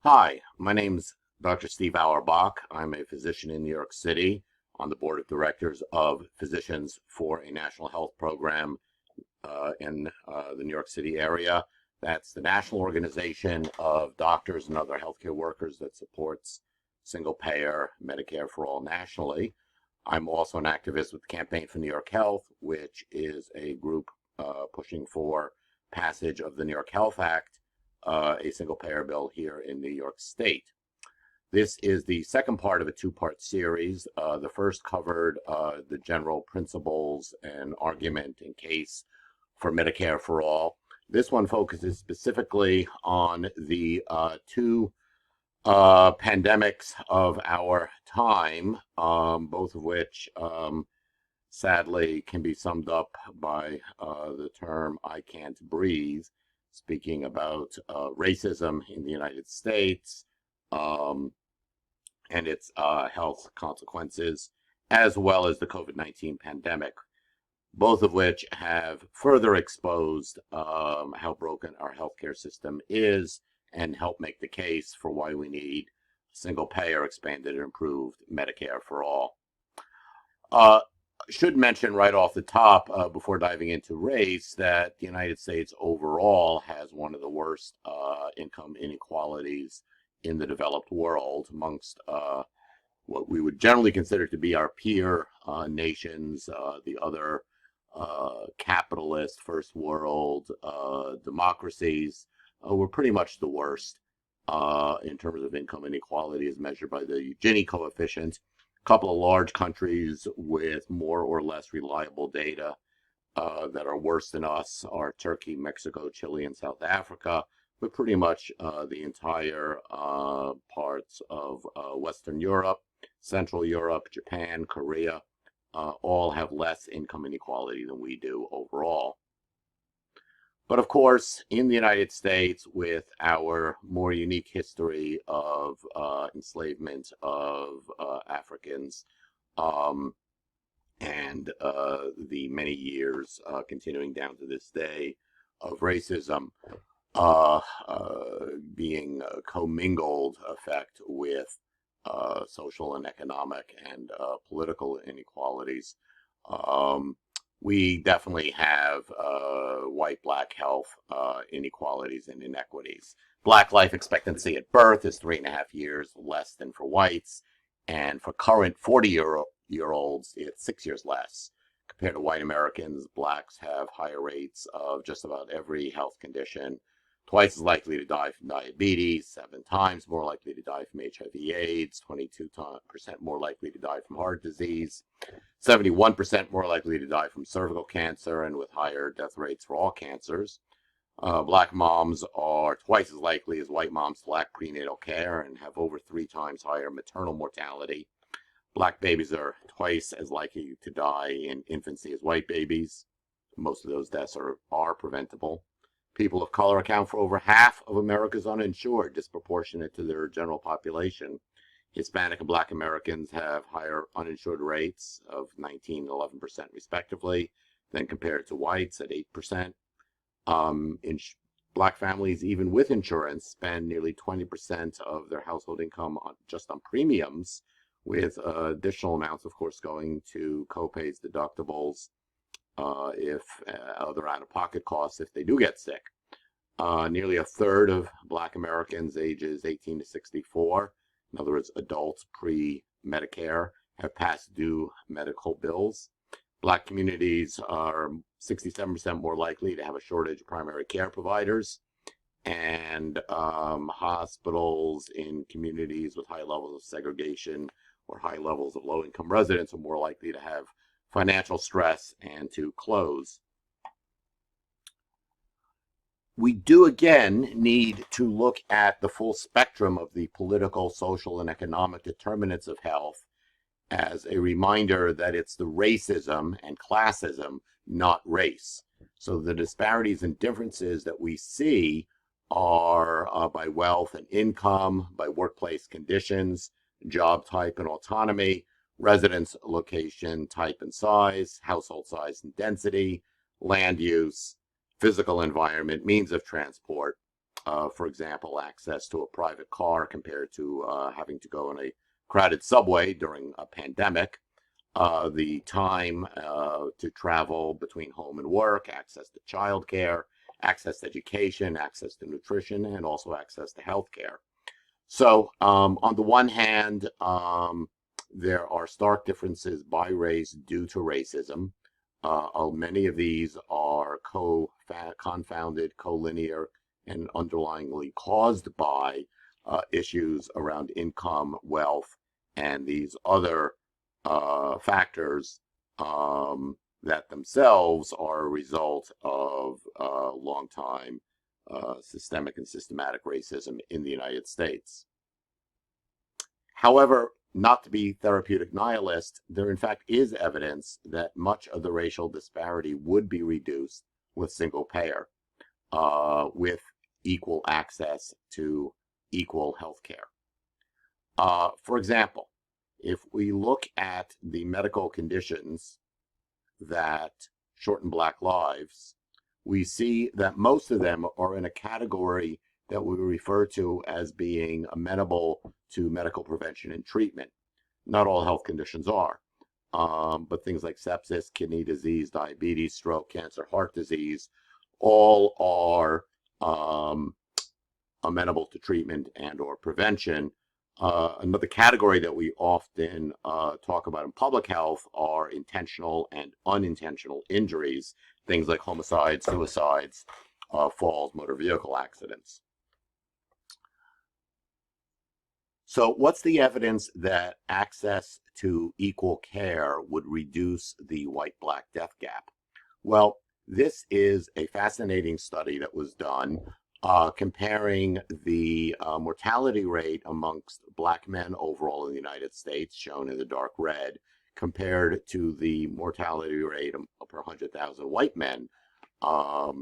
Hi, my name's Dr. Steve Auerbach. I'm a physician in New York City on the board of directors of Physicians for a National Health Program in the New York City area. That's the national organization of doctors and other healthcare workers that supports single payer Medicare for all nationally. I'm also an activist with the Campaign for New York Health, which is a group pushing for passage of the New York Health Act, a single payer bill here in New York State. This is the second part of a two-part series. The first covered the general principles and argument and case for Medicare for all. This one focuses specifically on the two pandemics of our time, both of which sadly can be summed up by the term "I can't breathe," speaking about racism in the United States and its health consequences, as well as the COVID-19 pandemic, both of which have further exposed how broken our healthcare system is and help make the case for why we need single payer, expanded, and improved Medicare for all. Should mention right off the top, before diving into race, that the United States overall has one of the worst income inequalities in the developed world amongst what we would generally consider to be our peer nations, the other capitalist first world democracies. We're pretty much the worst in terms of income inequality as measured by the Gini coefficient. A couple of large countries with more or less reliable data that are worse than us are Turkey, Mexico, Chile, and South Africa, but pretty much the entire parts of Western Europe, Central Europe, Japan, Korea, all have less income inequality than we do overall. But of course, in the United States, with our more unique history of enslavement of Africans and the many years continuing down to this day of racism being commingled effect with social and economic and political inequalities, we definitely have white-black health inequalities and inequities. Black life expectancy at birth is 3.5 years less than for whites, and for current 40-year-olds, it's 6 years less. Compared to white Americans, blacks have higher rates of just about every health condition, twice as likely to die from diabetes, 7 times more likely to die from HIV/AIDS, 22% more likely to die from heart disease, 71% more likely to die from cervical cancer, and with higher death rates for all cancers. Black moms are twice as likely as white moms to lack prenatal care and have over 3 times higher maternal mortality. Black babies are twice as likely to die in infancy as white babies. Most of those deaths are preventable. People of color account for over half of America's uninsured, disproportionate to their general population. Hispanic and Black Americans have higher uninsured rates of 19 and 11% respectively than compared to whites at 8%. Black families, even with insurance, spend nearly 20% of their household income just on premiums, with additional amounts, of course, going to copays, deductibles, if other out-of-pocket costs if they do get sick. Nearly a third of Black Americans ages 18 to 64, in other words, adults pre-Medicare, have past due medical bills. Black communities are 67% more likely to have a shortage of primary care providers, and hospitals in communities with high levels of segregation or high levels of low-income residents are more likely to have financial stress and to close. We do again need to look at the full spectrum of the political, social, and economic determinants of health as a reminder that it's the racism and classism, not race. So the disparities and differences that we see are by wealth and income, by workplace conditions, job type and autonomy, residence location, type and size, household size and density, land use, physical environment, means of transport, For example, access to a private car compared to having to go in a crowded subway during a pandemic, the time to travel between home and work, access to childcare, access to education, access to nutrition, and also access to healthcare. So, on the one hand, there are stark differences by race due to racism. Many of these are confounded, collinear, and underlyingly caused by issues around income, wealth, and these other factors that themselves are a result of long time systemic and systematic racism in the United States. However, not to be therapeutic nihilist, there in fact is evidence that much of the racial disparity would be reduced with single payer, with equal access to equal health care. For example, if we look at the medical conditions that shorten Black lives, we see that most of them are in a category that we refer to as being amenable to medical prevention and treatment. Not all health conditions are, but things like sepsis, kidney disease, diabetes, stroke, cancer, heart disease, all are amenable to treatment and or prevention. Another category that we often talk about in public health are intentional and unintentional injuries, things like homicides, suicides, falls, motor vehicle accidents. So what's the evidence that access to equal care would reduce the white-black death gap? Well, this is a fascinating study that was done comparing the mortality rate amongst Black men overall in the United States, shown in the dark red, compared to the mortality rate per 100,000 white men,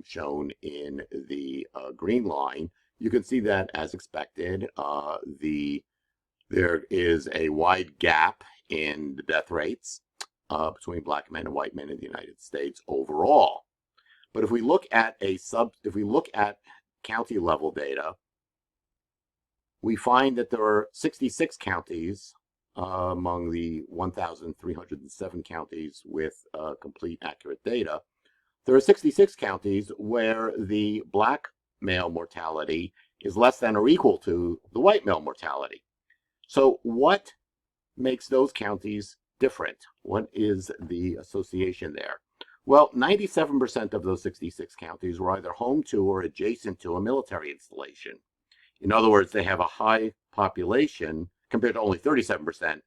shown in the green line. You can see that, as expected, there is a wide gap in the death rates between Black men and white men in the United States overall. But if we look at county level data, we find that there are 66 counties among the 1,307 counties with complete accurate data. There are 66 counties where the Black male mortality is less than or equal to the white male mortality. So what makes those counties different? What is the association there? Well, 97% of those 66 counties were either home to or adjacent to a military installation. In other words, they have a high population compared to only 37%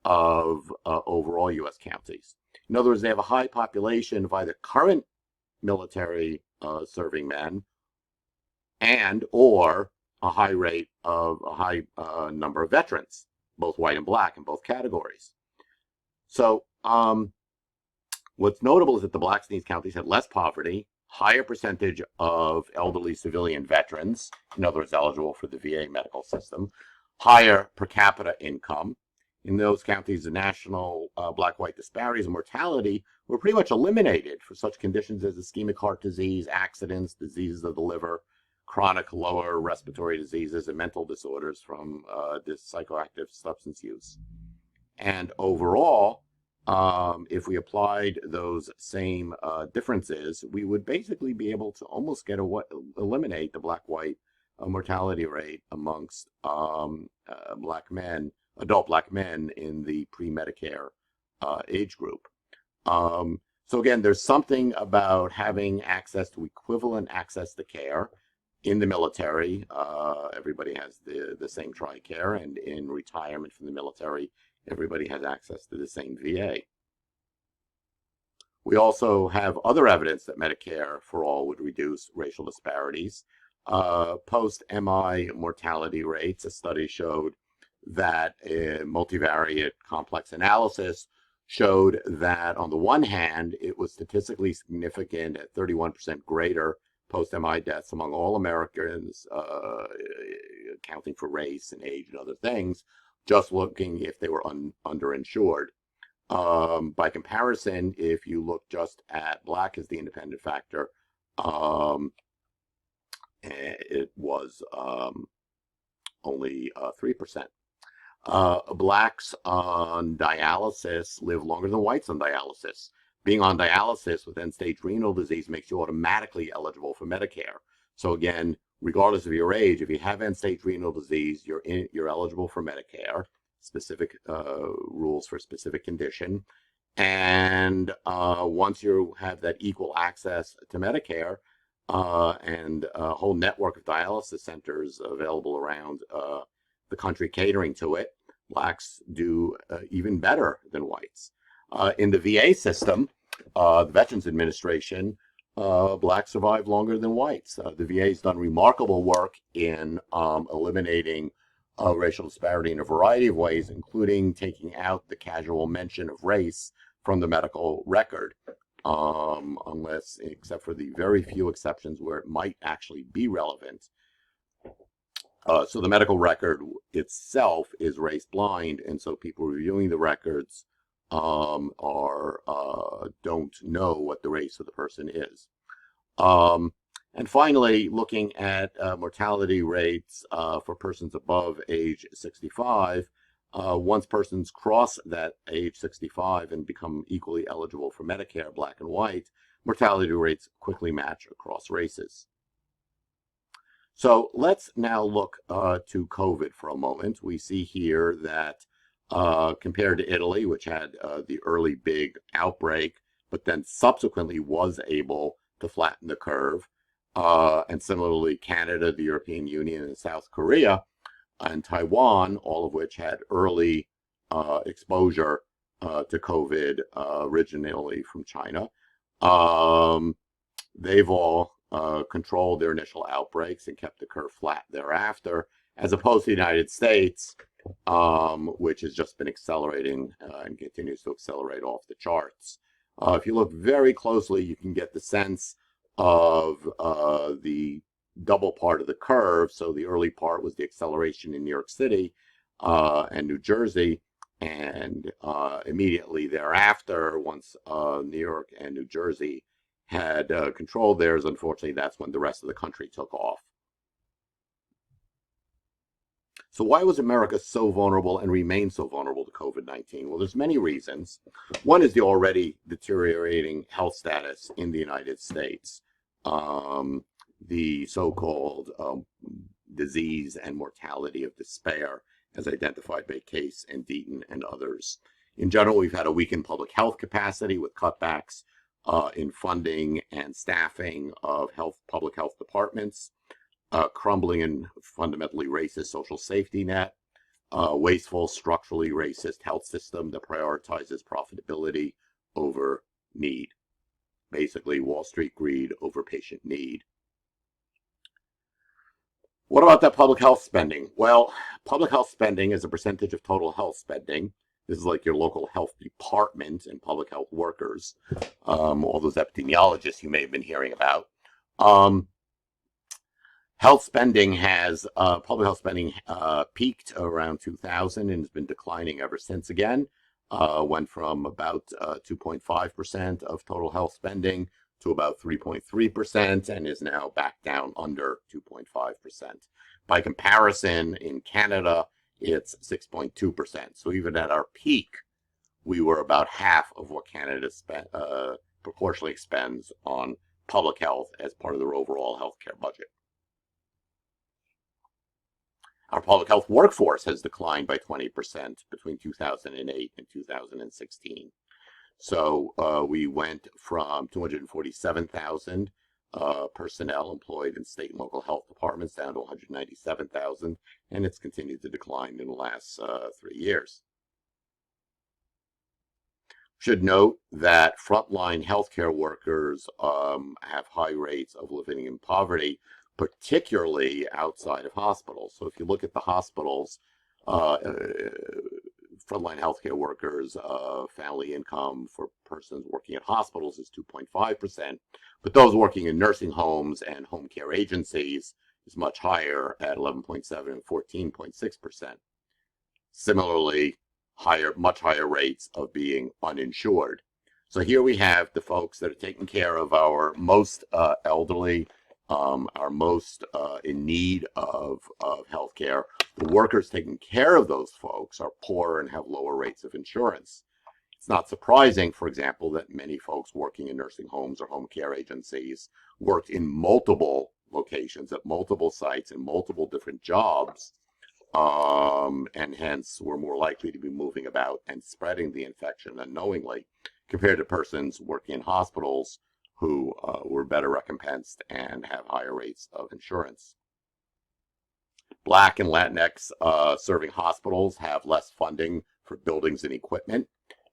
of overall U.S. counties. In other words, they have a high population of either current military serving men and or a high number of veterans, both white and Black in both categories. So what's notable is that the Blacks in these counties had less poverty, higher percentage of elderly civilian veterans, in other words, eligible for the VA medical system, higher per capita income. In those counties, the national Black-white disparities in mortality were pretty much eliminated for such conditions as ischemic heart disease, accidents, diseases of the liver, chronic lower respiratory diseases, and mental disorders from this psychoactive substance use. And overall, if we applied those same differences, we would basically be able to almost eliminate the Black-white mortality rate amongst Black men, adult Black men in the pre-Medicare age group. So again, there's something about having access to equivalent access to care. In the military, everybody has the same TRICARE, and in retirement from the military, everybody has access to the same VA. We also have other evidence that Medicare for all would reduce racial disparities. Post-MI mortality rates, a study showed that a multivariate complex analysis showed that on the one hand, it was statistically significant at 31% greater post-MI deaths among all Americans, accounting for race and age and other things, just looking if they were underinsured. By comparison, if you look just at Black as the independent factor, it was only 3%. Blacks on dialysis live longer than whites on dialysis. Being on dialysis with end-stage renal disease makes you automatically eligible for Medicare. So again, regardless of your age, if you have end-stage renal disease, you're eligible for Medicare. Specific rules for specific condition. And once you have that equal access to Medicare and a whole network of dialysis centers available around the country catering to it, blacks do even better than whites. In the VA system, the Veterans Administration, blacks survive longer than whites. The VA has done remarkable work in eliminating racial disparity in a variety of ways, including taking out the casual mention of race from the medical record, except for the very few exceptions where it might actually be relevant. So the medical record itself is race blind, and so people reviewing the records don't know what the race of the person is. And finally, looking at mortality rates for persons above age 65, once persons cross that age 65 and become equally eligible for Medicare, black and white, mortality rates quickly match across races. So let's now look to COVID for a moment. We see here that compared to Italy, which had the early big outbreak, but then subsequently was able to flatten the curve, and similarly Canada, the European Union, and South Korea, and Taiwan, all of which had early exposure to COVID originally from China. They've all controlled their initial outbreaks and kept the curve flat thereafter, as opposed to the United States, which has just been accelerating and continues to accelerate off the charts. If you look very closely, you can get the sense of the double part of the curve. So the early part was the acceleration in New York City and New Jersey, and immediately thereafter, once New York and New Jersey had controlled theirs, unfortunately, that's when the rest of the country took off. So why was America so vulnerable and remains so vulnerable to COVID-19? Well, there's many reasons. One is the already deteriorating health status in the United States. The so-called disease and mortality of despair, as identified by Case and Deaton and others. In general, we've had a weakened public health capacity with cutbacks in funding and staffing of public health departments, crumbling and fundamentally racist social safety net, wasteful, structurally racist health system that prioritizes profitability over need. Basically, Wall Street greed over patient need. What about that public health spending? Well, public health spending as a percentage of total health spending. This is like your local health department and public health workers, all those epidemiologists you may have been hearing about. Health spending public health spending peaked around 2000 and has been declining ever since again. Went from about 2.5% of total health spending to about 3.3% and is now back down under 2.5%. By comparison, in Canada, it's 6.2%. So even at our peak, we were about half of what Canada proportionally spends on public health as part of their overall healthcare budget. Our public health workforce has declined by 20% between 2008 and 2016. So we went from 247,000 personnel employed in state and local health departments down to 197,000, and it's continued to decline in the last 3 years. Should note that frontline healthcare workers have high rates of living in poverty, particularly outside of hospitals. So if you look at the hospitals, frontline healthcare workers, family income for persons working at hospitals is 2.5%, but those working in nursing homes and home care agencies is much higher at 11.7 and 14.6%. Similarly, much higher rates of being uninsured. So here we have the folks that are taking care of our most elderly are most in need of health care, the workers taking care of those folks are poorer and have lower rates of insurance. It's not surprising, for example, that many folks working in nursing homes or home care agencies worked in multiple locations at multiple sites in multiple different jobs, and hence were more likely to be moving about and spreading the infection unknowingly compared to persons working in hospitals who were better recompensed and have higher rates of insurance. Black and Latinx serving hospitals have less funding for buildings and equipment.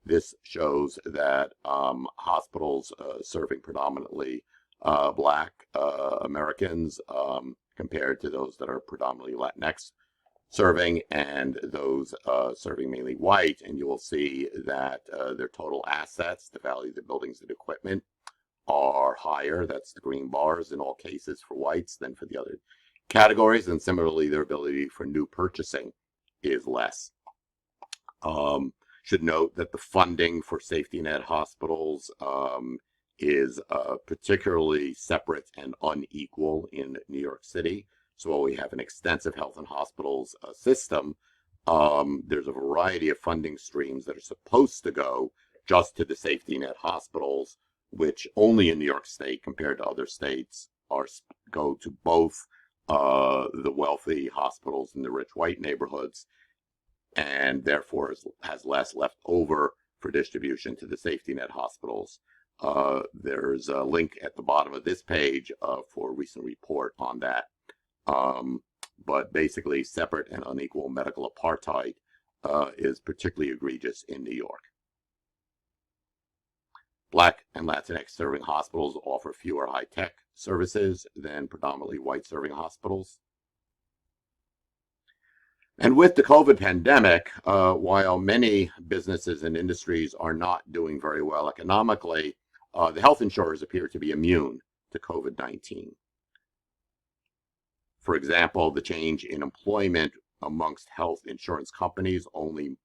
This shows that hospitals serving predominantly Black Americans compared to those that are predominantly Latinx serving and those serving mainly white, and you will see that their total assets, the value of the buildings and equipment, are higher. That's the green bars in all cases for whites than for the other categories, and similarly their ability for new purchasing is less. Should note that the funding for safety net hospitals is particularly separate and unequal in New York City. So while we have an extensive health and hospitals system, there's a variety of funding streams that are supposed to go just to the safety net hospitals, which only in New York State compared to other states go to both the wealthy hospitals in the rich white neighborhoods, and therefore has less left over for distribution to the safety net hospitals. There's a link at the bottom of this page for a recent report on that. But basically, separate and unequal medical apartheid is particularly egregious in New York. Black and Latinx serving hospitals offer fewer high-tech services than predominantly white serving hospitals. And with the COVID pandemic, while many businesses and industries are not doing very well economically, the health insurers appear to be immune to COVID-19. For example, the change in employment amongst health insurance companies only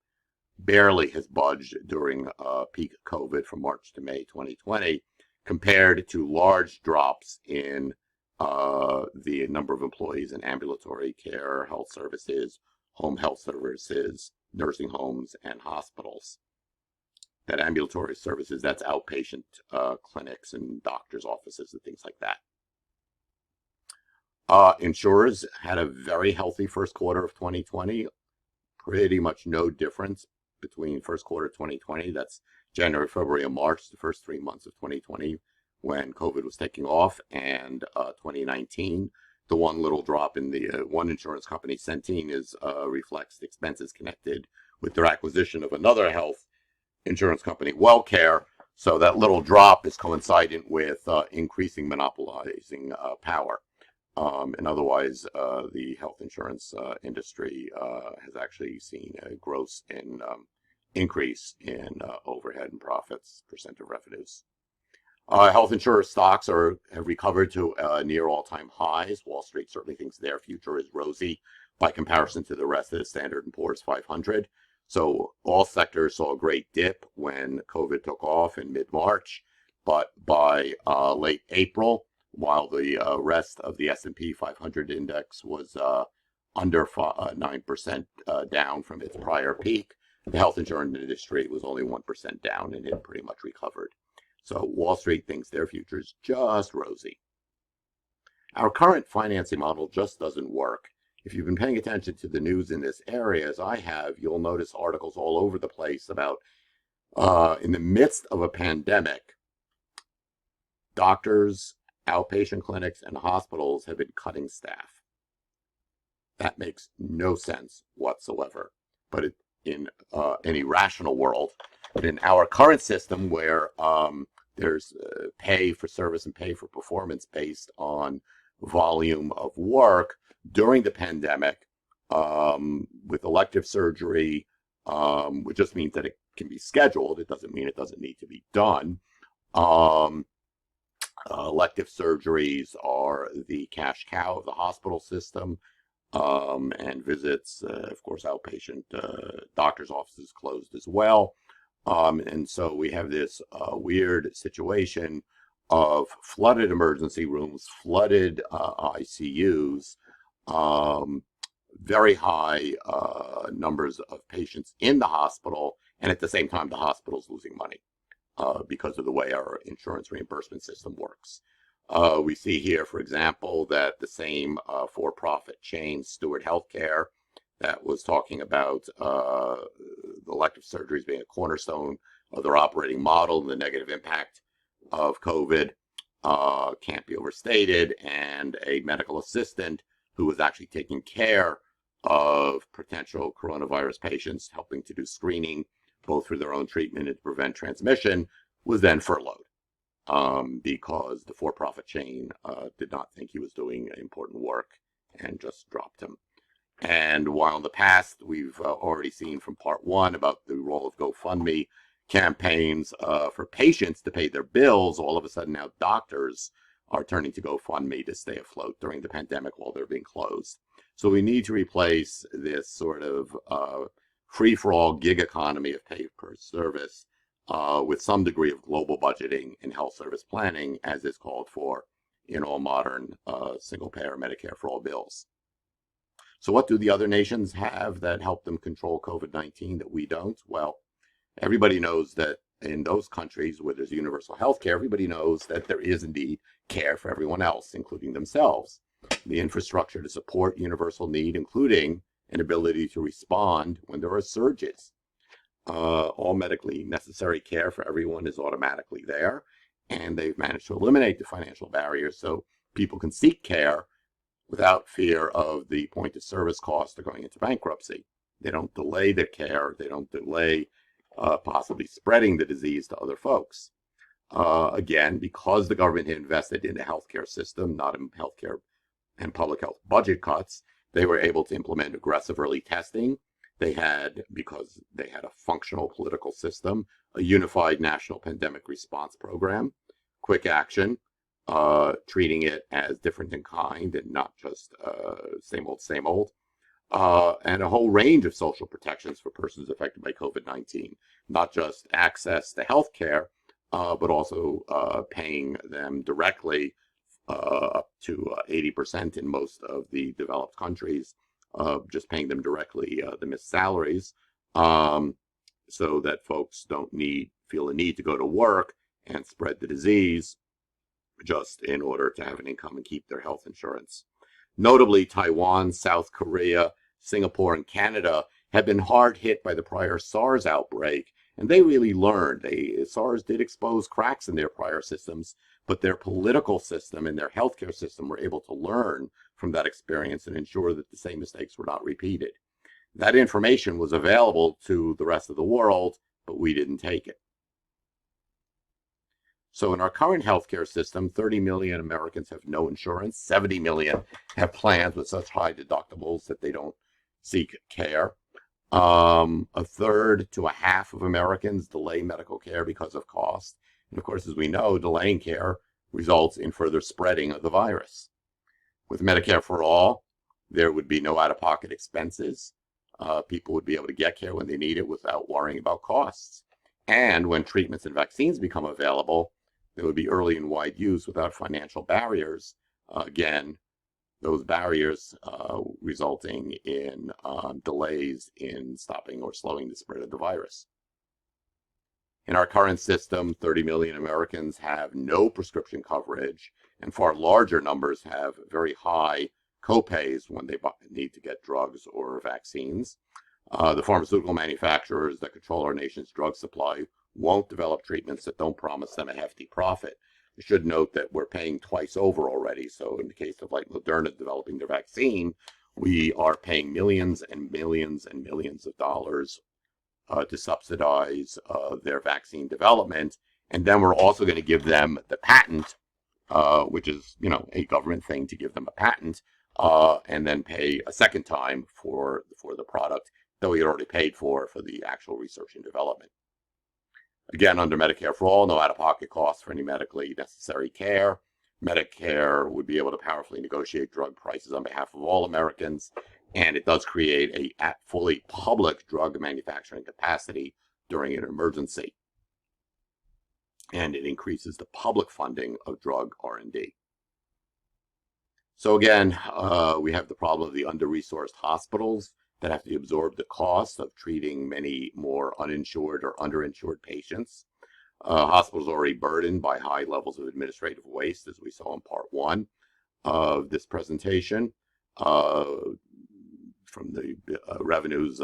barely has budged during peak COVID from March to May 2020, compared to large drops in the number of employees in ambulatory care, health services, home health services, nursing homes, and hospitals. That ambulatory services, that's outpatient clinics and doctors' offices and things like that. Insurers had a very healthy first quarter of 2020, pretty much no difference between first quarter 2020, that's January, February, and March, the first 3 months of 2020 when COVID was taking off, and 2019. The one little drop in the one insurance company, Centene, reflects the expenses connected with their acquisition of another health insurance company, WellCare. So that little drop is coinciding with increasing monopolizing power. And otherwise, the health insurance industry has actually seen a gross increase in overhead and profits, percent of revenues. Health insurance stocks have recovered to near all-time highs. Wall Street certainly thinks their future is rosy by comparison to the rest of the Standard & Poor's 500. So all sectors saw a great dip when COVID took off in mid-March, but by late April, while the rest of the S&P 500 index was under 9% down from its prior peak, the health insurance industry was only 1% down and it pretty much recovered. So Wall Street thinks their future is just rosy. Our current financing model just doesn't work. If you've been paying attention to the news in this area, as I have, you'll notice articles all over the place about, in the midst of a pandemic, doctors, outpatient clinics, and hospitals have been cutting staff. That makes no sense whatsoever. But in any rational world, but in our current system where there's pay for service and pay for performance based on volume of work during the pandemic, with elective surgery, which just means that it can be scheduled. It doesn't mean it doesn't need to be done. Elective surgeries are the cash cow of the hospital system, and visits, of course, outpatient doctor's offices closed as well. And so we have this weird situation of flooded emergency rooms, flooded ICUs, um, very high numbers of patients in the hospital, and at the same time, the hospital's losing money because of the way our insurance reimbursement system works. We see here, for example, that the same for-profit chain, Steward Healthcare, that was talking about elective surgeries being a cornerstone of their operating model and the negative impact of COVID can't be overstated, and a medical assistant who was actually taking care of potential coronavirus patients, helping to do screening both for their own treatment and to prevent transmission, was then furloughed because the for-profit chain did not think he was doing important work and just dropped him. And while in the past we've already seen from part one about the role of GoFundMe campaigns for patients to pay their bills, all of a sudden now doctors are turning to GoFundMe to stay afloat during the pandemic while they're being closed. So we need to replace this sort of free-for-all gig economy of pay per service with some degree of global budgeting and health service planning, as is called for in all modern single-payer Medicare for all bills. So what do the other nations have that help them control COVID-19 that we don't? Well, everybody knows that in those countries where there's universal health care, everybody knows that there is indeed care for everyone else, including themselves. The infrastructure to support universal need, including an ability to respond when there are surges. All medically necessary care for everyone is automatically there, and they've managed to eliminate the financial barriers so people can seek care without fear of the point of service cost of going into bankruptcy. They don't delay their care. They don't delay possibly spreading the disease to other folks. Again, because the government had invested in the healthcare system, not in healthcare and public health budget cuts, they were able to implement aggressive early testing. They had, because they had a functional political system, a unified national pandemic response program, quick action, treating it as different in kind and not just same old, and a whole range of social protections for persons affected by COVID-19, not just access to health care, but also paying them directly up to 80% in most of the developed countries, just paying them directly the missed salaries, so that folks don't feel a need to go to work and spread the disease just in order to have an income and keep their health insurance. Notably, Taiwan, South Korea, Singapore, and Canada have been hard hit by the prior SARS outbreak, and they really learned. SARS did expose cracks in their prior systems, but their political system and their healthcare system were able to learn from that experience and ensure that the same mistakes were not repeated. That information was available to the rest of the world, but we didn't take it. So in our current healthcare system, 30 million Americans have no insurance. 70 million have plans with such high deductibles that they don't seek care. A third to a half of Americans delay medical care because of cost. And of course, as we know, delaying care results in further spreading of the virus. With Medicare for all, there would be no out-of-pocket expenses. People would be able to get care when they need it without worrying about costs. And when treatments and vaccines become available, there would be early and wide use without financial barriers. Again, those barriers resulting in delays in stopping or slowing the spread of the virus. In our current system, 30 million Americans have no prescription coverage, and far larger numbers have very high copays when they need to get drugs or vaccines. The pharmaceutical manufacturers that control our nation's drug supply won't develop treatments that don't promise them a hefty profit. You should note that we're paying twice over already. So in the case of like Moderna developing their vaccine, we are paying millions and millions and millions of dollars to subsidize their vaccine development. And then we're also going to give them the patent, which is, a government thing to give them a patent, and then pay a second time for the product that we already paid for the actual research and development. Again, under Medicare for all, no out-of-pocket costs for any medically necessary care. Medicare would be able to powerfully negotiate drug prices on behalf of all Americans, and it does create a fully public drug manufacturing capacity during an emergency. and it increases the public funding of drug R&D. So again, we have the problem of the under-resourced hospitals that have to absorb the cost of treating many more uninsured or underinsured patients. Hospitals are already burdened by high levels of administrative waste, as we saw in part one of this presentation, from the revenues,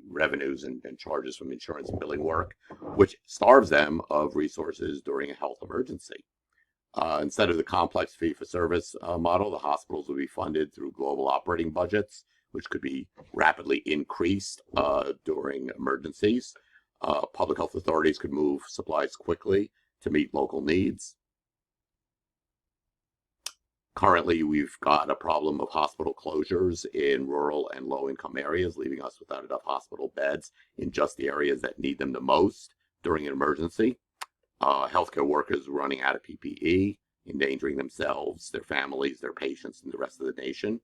revenues and charges from insurance and billing work, which starves them of resources during a health emergency. Instead of the complex fee-for-service model, the hospitals will be funded through global operating budgets, which could be rapidly increased during emergencies. Public health authorities could move supplies quickly to meet local needs. Currently, we've got a problem of hospital closures in rural and low-income areas, leaving us without enough hospital beds in just the areas that need them the most during an emergency. Healthcare workers running out of PPE, endangering themselves, their families, their patients, and the rest of the nation.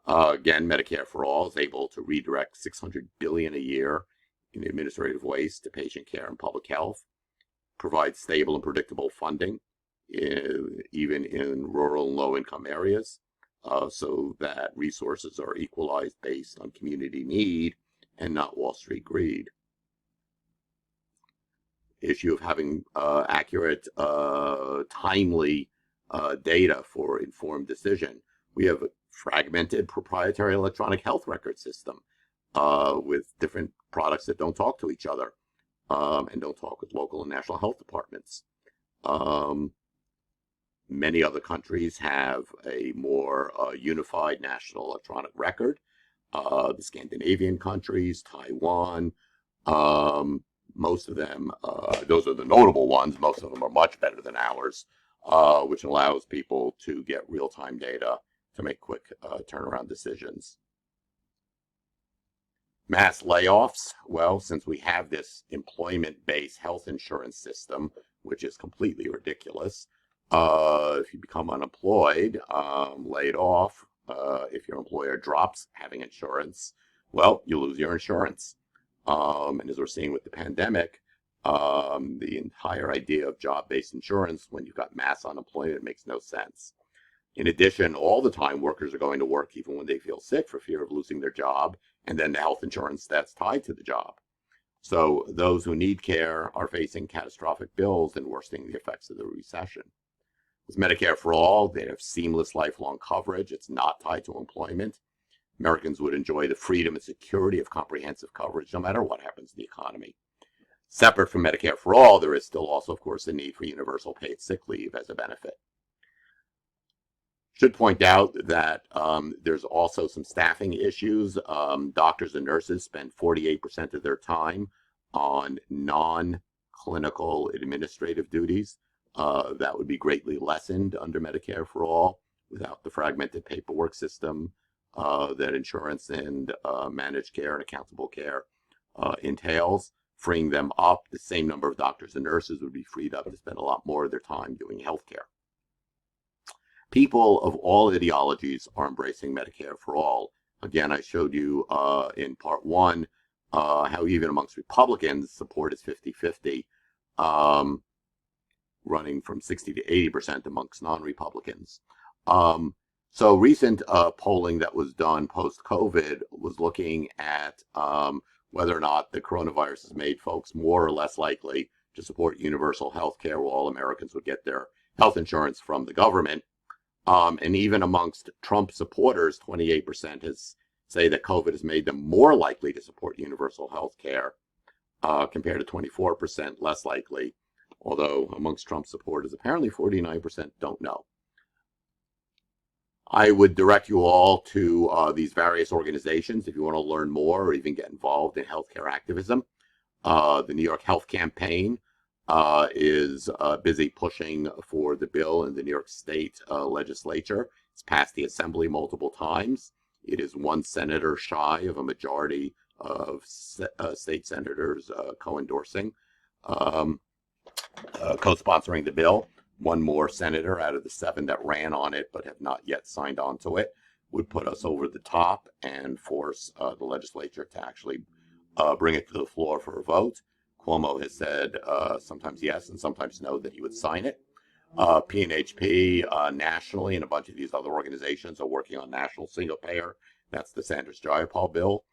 Again, Medicare for All is able to redirect $600 billion a year in administrative waste to patient care and public health, provide stable and predictable funding, even in rural and low-income areas, so that resources are equalized based on community need and not Wall Street greed. Issue of having accurate, timely data for informed decision. We have a fragmented proprietary electronic health record system with different products that don't talk to each other and don't talk with local and national health departments. Many other countries have a more unified national electronic record. The Scandinavian countries, Taiwan, most of them, those are the notable ones. Most of them are much better than ours, which allows people to get real-time data to make quick turnaround decisions. Mass layoffs. Well, since we have this employment-based health insurance system, which is completely ridiculous, if you become unemployed, laid off, if your employer drops having insurance, well, you lose your insurance. And as we're seeing with the pandemic, the entire idea of job-based insurance, when you've got mass unemployment, makes no sense. In addition, all the time workers are going to work even when they feel sick for fear of losing their job, and then the health insurance that's tied to the job. So those who need care are facing catastrophic bills and worsening the effects of the recession. With Medicare for All, they have seamless lifelong coverage. It's not tied to employment. Americans would enjoy the freedom and security of comprehensive coverage no matter what happens to the economy. Separate from Medicare for All, there is still also, of course, the need for universal paid sick leave as a benefit. Should point out that there's also some staffing issues. Doctors and nurses spend 48% of their time on non-clinical administrative duties. That would be greatly lessened under Medicare for All without the fragmented paperwork system that insurance and managed care and accountable care entails. Freeing them up, the same number of doctors and nurses would be freed up to spend a lot more of their time doing healthcare. People of all ideologies are embracing Medicare for All. Again, I showed you in part one how even amongst Republicans, support is 50-50, running from 60 to 80% amongst non-Republicans. So recent polling that was done post-COVID was looking at whether or not the coronavirus has made folks more or less likely to support universal health care, where all Americans would get their health insurance from the government. And even amongst Trump supporters, 28% say that COVID has made them more likely to support universal health care, compared to 24% less likely. Although amongst Trump supporters, apparently 49% don't know. I would direct you all to these various organizations if you want to learn more or even get involved in healthcare activism. The New York Health Campaign is busy pushing for the bill in the New York State legislature. It's passed the Assembly multiple times. It is one senator shy of a majority of state senators co-endorsing, co-sponsoring the bill. One more senator out of the 7 that ran on it but have not yet signed on to it would put us over the top and force the legislature to actually bring it to the floor for a vote. Cuomo has said sometimes yes and sometimes no that he would sign it. PNHP nationally and a bunch of these other organizations are working on national single payer. That's the Sanders Jayapal bill.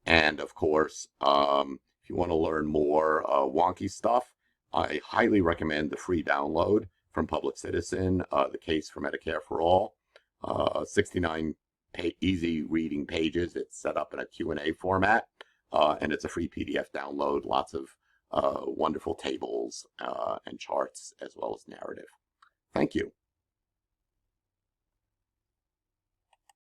And of course, if you want to learn more wonky stuff, I highly recommend the free download from Public Citizen, The Case for Medicare for All. 69 easy reading pages. It's set up in a Q&A format, and it's a free PDF download. Lots of wonderful tables and charts as well as narrative. Thank you.